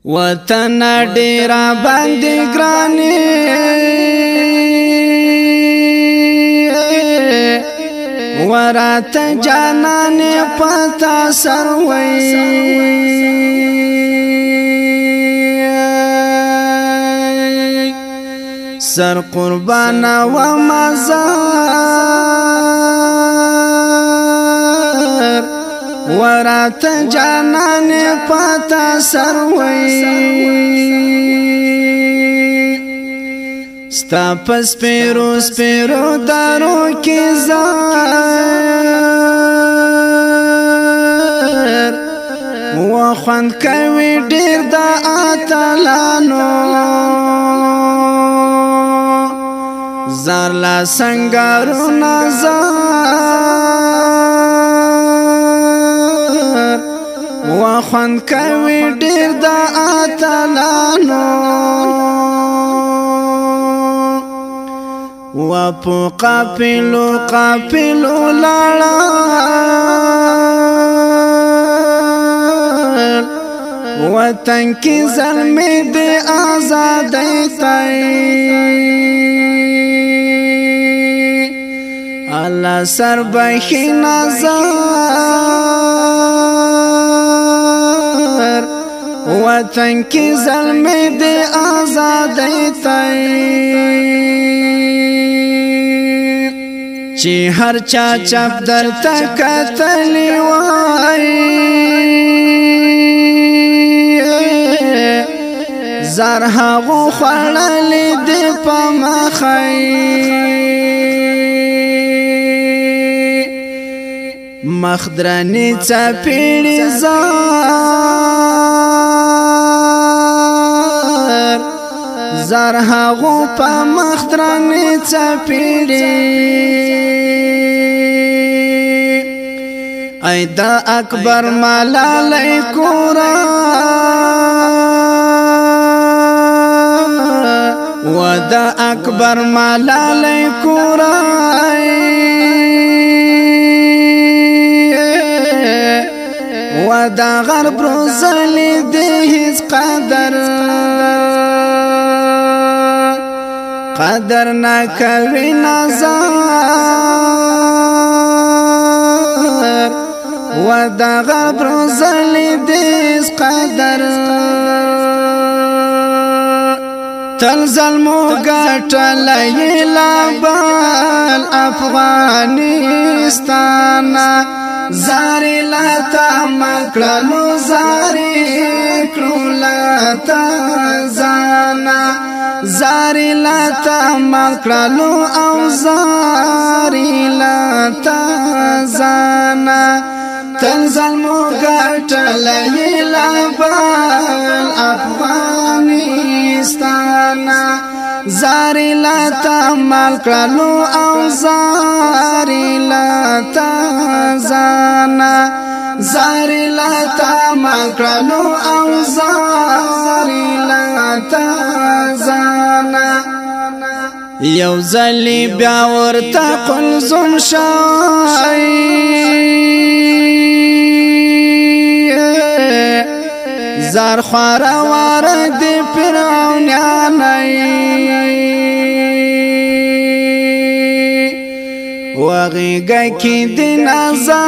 وطن ډیرا باندې ګرانی ورات جانان پتا سروي سر قربان و مزار ورات جانان پتا سروي ستا پس پیرو دارو کی زار و خوند کوي ډیر د اتلانو زار لا سنگارو نظر و خوند کوي ډیر د اتلانو وپو قافلو لاړه وطن کی ظلمی دی آزادی تای اللہ سر بخی نظر وطن کی ظلمی دی آزادی تای چی هر چا چپ در تکتلی وای زر هاغو خوڑلی دی پا مخی مخدرانی چپیڑی زر هاغو پا مخدرانی چپیڑی ای دا اکبر ملالی کورا و دا اکبر ملالی کورا و دا غرب روزلی دی هیچ قدر نکوی نظر و دا غرب روزلی دیز قدر تل ظلمو گٹلی لابال افغانستانا زاری لتا مکرلو زاری کرلتا زانا زاری لتا مکرلو او زاری لتا زانا تنزل مگٹلی لبال افغانستانا زاری لتا مکرلو او زاری لتا زانا زاری لتا مکرلو او زاری لتا زانا یو زلی بیا ورتا قلزم شای زار خوارا وارد فرعونیانی وغیگا کی دی نظر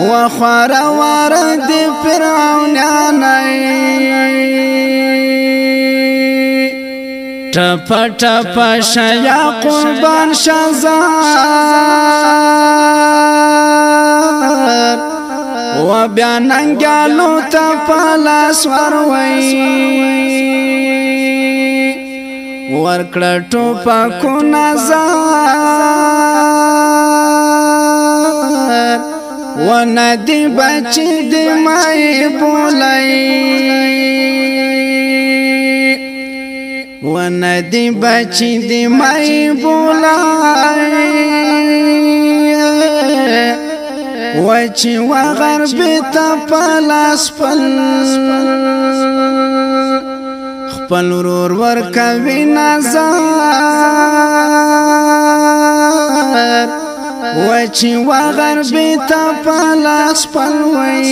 وخوارا وارد فرعونیانی ٹپا ٹپا شیا قربان شازار و بیا ننگالو تا پالاس وروی ورکڑا ٹوپا کو نظر و ندی بچی دی مائی بولائی و ندی بچی دی مائی بولائی وچی و غربی تا پالاس پل خپل ورور ورکوی نظر وچی و غربی تا پالاس پلوی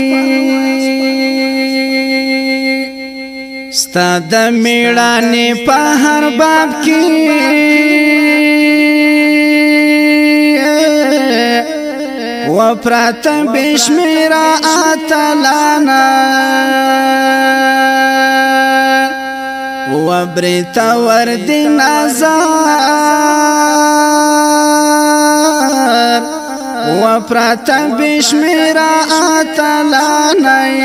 ستا دا میڑانی پا ہر باب کی و پراتا بشمیرا آتالانا و بریتا وردی نازار و پراتا بشمیرا آتالانای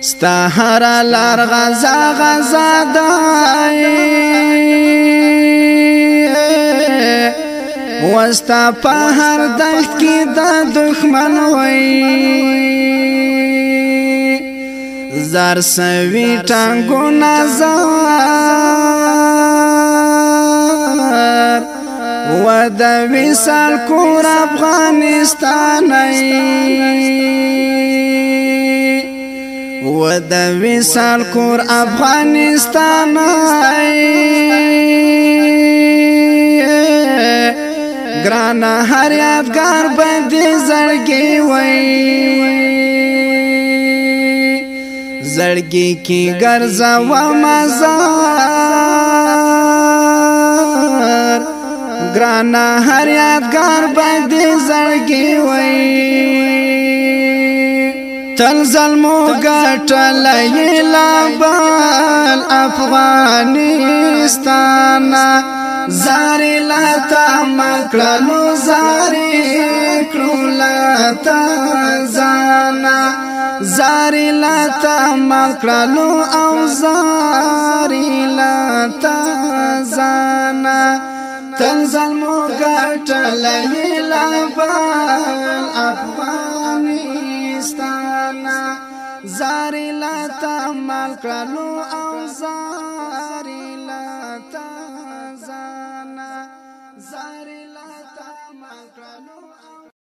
ستا هر لار غزا غزا دای وستا په هر دښت کې د دښمن وای زار سوي ټانګو نظر و د وصال کور افغانستان و د وصال کور افغانستان گرانا هر یادگار بندی زړګي وای زړګي کی ګرځا و مزار گرانا هر یادگار بندی زړګي وای تل ظلمو ګټلې لابل افغانستان زاری لاتا مکلو زاری کلولاتا زانا زاری لاتا مکلو او زاری لاتا زانا تنزل مگٹلی لبال افغانستان زاری لاتا مکلو او زانا